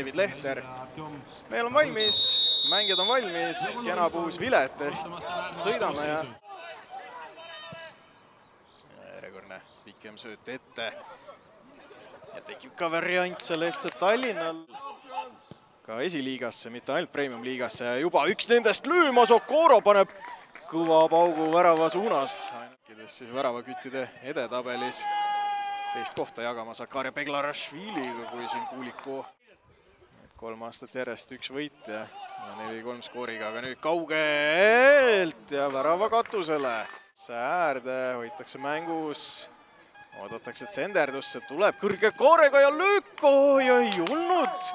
David Lehter. Meil on valmis, mängijad on valmis, kena puus vilet ehk sõidame ja järjekordne pikem sööt ette. Ja tekib ka variant selle FC Tallinnal ka esiliigasse, mitte ainult premium-liigasse ja juba üks nendest löömas, Okoro paneb kõva paugu värava suunas. Ainult siis väravaküttide edetabelis teist kohta jagama Sakarja Beglarashviliga, kui siin Kuuliku 3 aastat järjest üks võit ja 4-3 skooriga, aga nüüd kaugelt ja värava katusele. Äärde hoitakse mängus, oodatakse tsenderdusse, tuleb kõrge kaarega ja löök, ja ei olnud.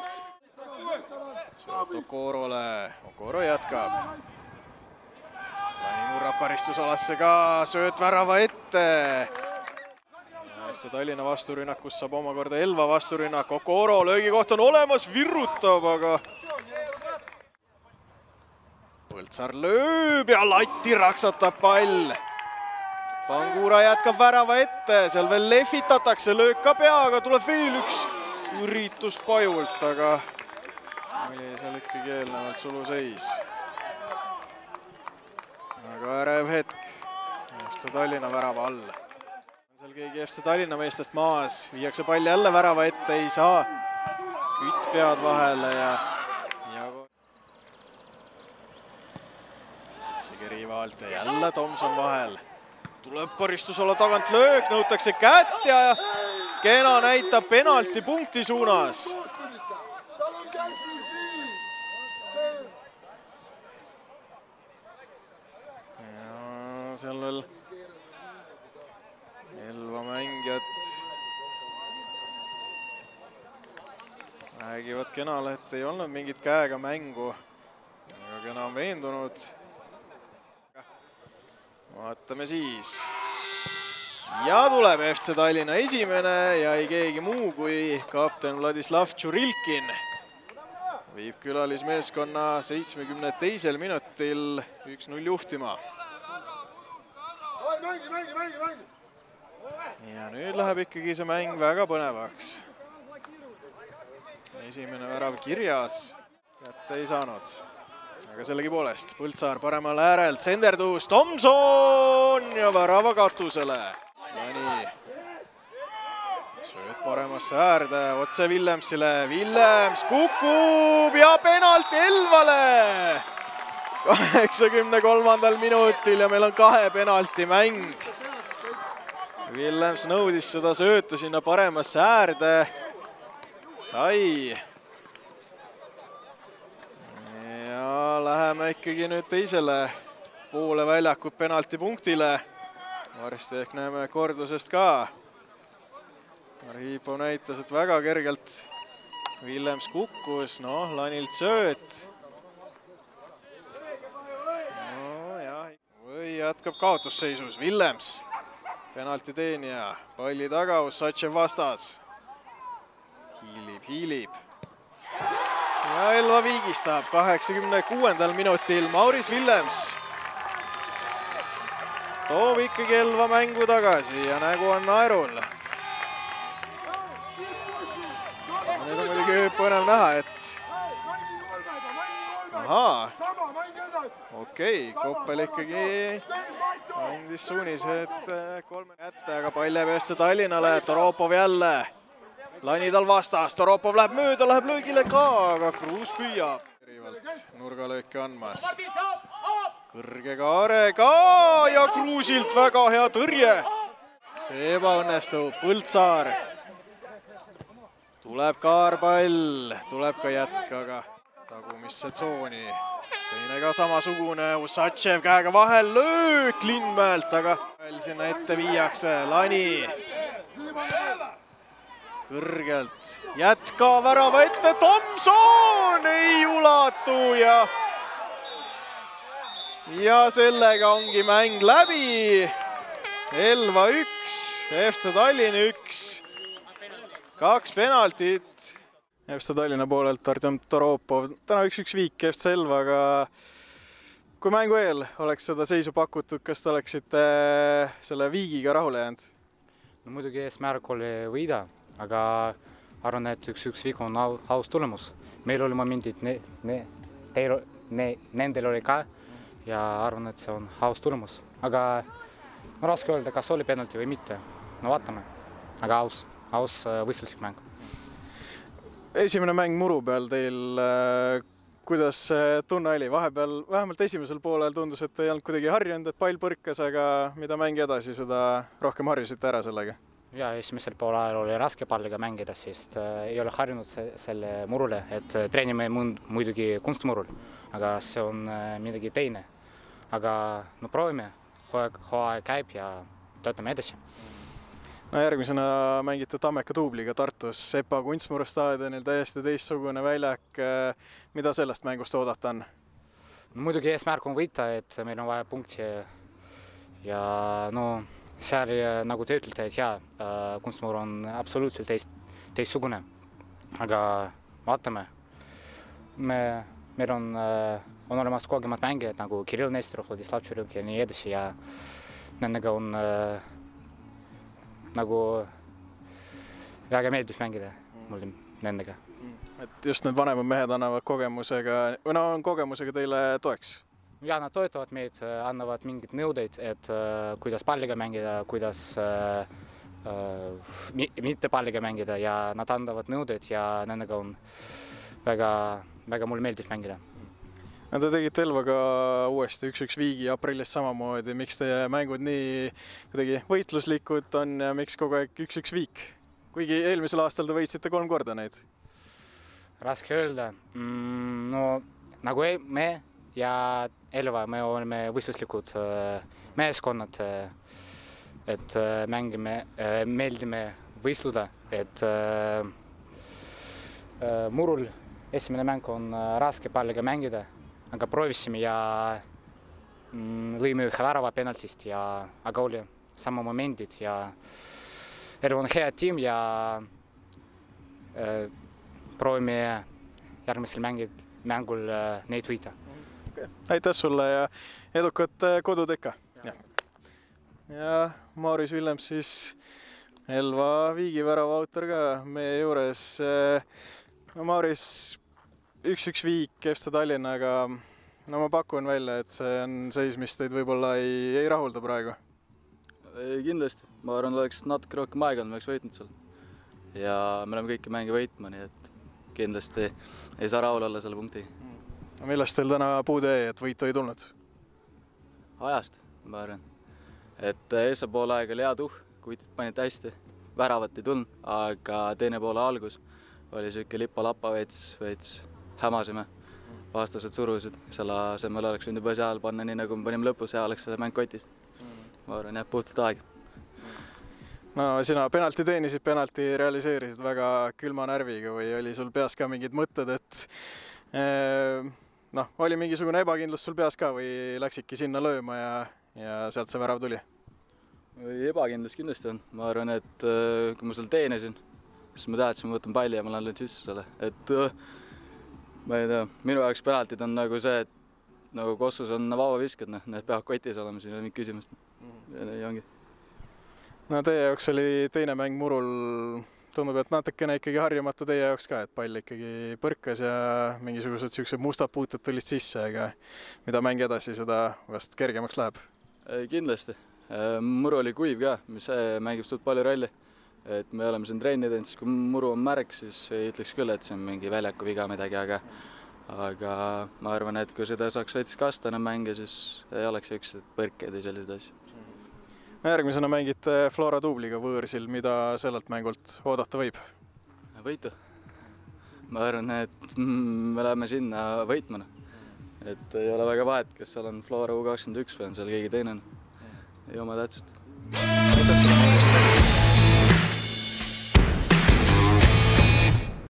Sööt Okorole, Okoro jätkab. Lani murrab karistusalasse ka, sööt värava ette. FC Tallinna vasturünnakus saab omakorda Elva vasturünnak. Okoro löögikoht on olemas, virrutab, aga Põltsaar lööb ja latti raksatab pall. Pangura jätkab värava ette, seal veel lehvitatakse, löök ka peaga, tuleb veel üks üritus pajult, aga oli seal ikkagi eelnevalt suluseis. Aga ärev hetk FC Tallinna värava all. Seal keegi FC Tallinna meestest maas, viiakse pall jälle värava ette, ei saa. Kütt pead vahele ja Sissegi riiva alt ja jälle Tomson vahel. Tuleb karistusala tagant löök, nõutakse kätt ja kena näitab penalti punkti suunas. Ja seal veel Elva mängijad räägivad kenale, et ei olnud mingit käega mängu, aga kena on veendunud. Vaatame siis. Ja tuleb FC Tallinna esimene ja ei keegi muu kui kapten Vladislav Tšurilkin. Viib külalismeeskonna 72. minutil 1-0 juhtima. Ja nüüd läheb ikkagi see mäng väga põnevaks. Esimene värav kirjas, kätte ei saanud. Aga sellegi poolest Põltsaar paremal äärel, tsenderdus, Tomson ja värava katusele. Lani sööt paremasse äärde, otse Villemsile, Villems kukub ja penalti Elvale! 83. minutil ja meil on 2 penalti mäng. Villems nõudis seda söötu sinna paremasse äärde. Sai. Ja läheme ikkagi nüüd teisele poole väljakut penaltipunktile. Varsti ehk näeme kordusest ka. Arhipov näitas, et väga kergelt Villems kukkus. Lanilt sööt. Või jätkab kaotusseisus Villems. Penalti teenija, palli taga, Usatšev vastas. Hiilib. Ja Elva viigistab 86. minutil Mauris Villems. Toob ikkagi Elva mängu tagasi ja nägu on naerul. Nüüd on muidugi põnev näha, et okei, Koppel ikkagi andis suunised 3 kätte, aga pall jääb FC Tallinnale, Toropov jälle. Lani tal vastas, Toropov läheb mööda, läheb löögile ka, aga Kruus püüab. Nurgalööki andmas. Kõrge kaare ka ja Kruusilt väga hea tõrje. See ebaõnnestub, Põltsaar. Tuleb kaarpall, tuleb ka jätk, aga tagumisse tsooni. Teine ka samasugune, Usatšev käega vahel, löök Lindmäelt, aga sinna ette viiakse, Lani. Kõrgelt, jätka värava ette, Tomson ei ulatu ja sellega ongi mäng läbi. Elva 1, FC Tallinna 1, 2 penaltit. FC Tallinna poolelt Artem Toropov, täna 1-1 viik FC Elvaga. Kui mängu eel oleks seda seisu pakutud, kas te oleksite selle viigiga rahule jäänud? No muidugi eesmärk oli võida, aga arvan, et 1-1 viik on aus tulemus. meil oli momendid, nendel oli ka ja arvan, et see on aus tulemus. Aga on raske öelda, kas oli penalti või mitte. No vaatame. Aga aus võistluslik mäng. Esimene mäng muru peal teil, kuidas tunne oli? Vahepeal, vähemalt esimesel poolel tundus, et ei olnud kuidagi harjunud, et pall põrkas, aga mida mängi edasi, seda rohkem harjusite ära sellega? Ja esimesel poolajal oli raske palliga mängida, sest ei ole harjunud selle murule, et treenime muidugi kunstmurul, aga see on midagi teine. Aga no proovime, hooaeg käib ja töötame edasi. No järgmisena mängite Tammeka duubliga Tartus, Sepa kunstmuru staadionil, täiesti teistsugune väljak. Mida sellest mängust oodata on? No, muidugi eesmärk on võita, et meil on vaja punkti ja no seal nagu te ütlete, et jaa, kunstmur on absoluutselt teistsugune, aga vaatame. Meil on olemas kogemad mängijad nagu Kirill Nesterov, Vladislav Tšurjuk ja nii edasi ja nendega on nagu väga meeldib mängida mulle nendega. Et just need vanemad mehed annavad kogemusega, või no on kogemusega teile toeks? Ja nad toetavad meid, annavad mingid nõudeid, et kuidas palliga mängida, kuidas mitte palliga mängida ja nad andavad nõudeid ja nendega on väga mulle meeldib mängida. No, te tegite Elvaga uuesti 1-1 viigi aprillis samamoodi. Miks teie mängud nii kuidagi võitluslikud on ja miks kogu aeg 1-1 viik? Kuigi eelmisel aastal te võitsite 3 korda neid. Raske öelda. No, nagu me ja Elva, me oleme võistluslikud meeskonnad, et meeldime võistluda, et murul esimene mäng on raske palliga mängida, aga proovisime ja lõime ühe värava penaltist, aga oli sama momendid ja Elva on hea tiim ja proovime järgmisel mängul neid võita. Aitäh sulle ja edukat kodudeka. Ja Maurice Willems siis Elva viigivärava autor ka meie juures. No, Maurice, 1-1 viik FC Tallinnaga. No, ma pakun välja, et see on seis, mis teid võib-olla ei rahulda praegu. Kindlasti. Ma arvan, et oleks natuke rohkem aega, me oleks võitnud seal. Ja me oleme kõiki mänge võitma, nii et kindlasti ei saa rahul olla selle punkti. Millest teil täna puudu jäi, et võitu ei tulnud? Ajast, ma arvan. Et eessa poole aeg oli hea kutid panid hästi, väravat ei tulnud, aga teine poole algus oli selline lipa-lapa veits hämasime. Vastased surusid, selle asemel oleks võinud juba seal panna nii, nagu me panime lõpus ja oleks seda mäng kotis. Ma arvan, jah, puhtalt aeg. No, sina penalti teenisid, penalti realiseerisid väga külma närviga või oli sul peas ka mingid mõtted, et oli mingisugune ebakindlus sul peas ka või läksidki sinna lööma ja sealt see värav tuli? Ebakindlus kindlasti on. Ma arvan, et kui ma seal teenisin, siis ma teadsin, ma võtan palli ja ma lähen sisse selle. Et ma ei tea, minu jaoks penaltid on nagu see, et nagu Kossus on vauaviskad, need peavad kotis olema, siin on mingi küsimust. Ja nii ongi. No, teie jaoks oli teine mäng murul, tundub, et natukene ikkagi harjumatu teie jaoks ka, et pall ikkagi põrkas ja mingisugused sellised mustad puutud tulid sisse, aga mida mäng edasi, seda vast kergemaks läheb? Kindlasti. Muru oli kuiv ka, mis mängib suht palju rolli. Et me oleme siin trenni teinud, siis kui muru on märg, siis ei ütleks küll, et see on mingi väljaku viga midagi, aga ma arvan, et kui seda saaks veits kastana mänge, siis ei oleks üksteid põrkeid või selliseid asju. Järgmisena mängite Flora duubliga võõrsil, mida sellelt mängult oodata võib? Võitu. Ma arvan, et me läheme sinna võitmana. Et ei ole väga vahet, kas seal on Flora U21 või on seal keegi teine. Ei oma tähtsust.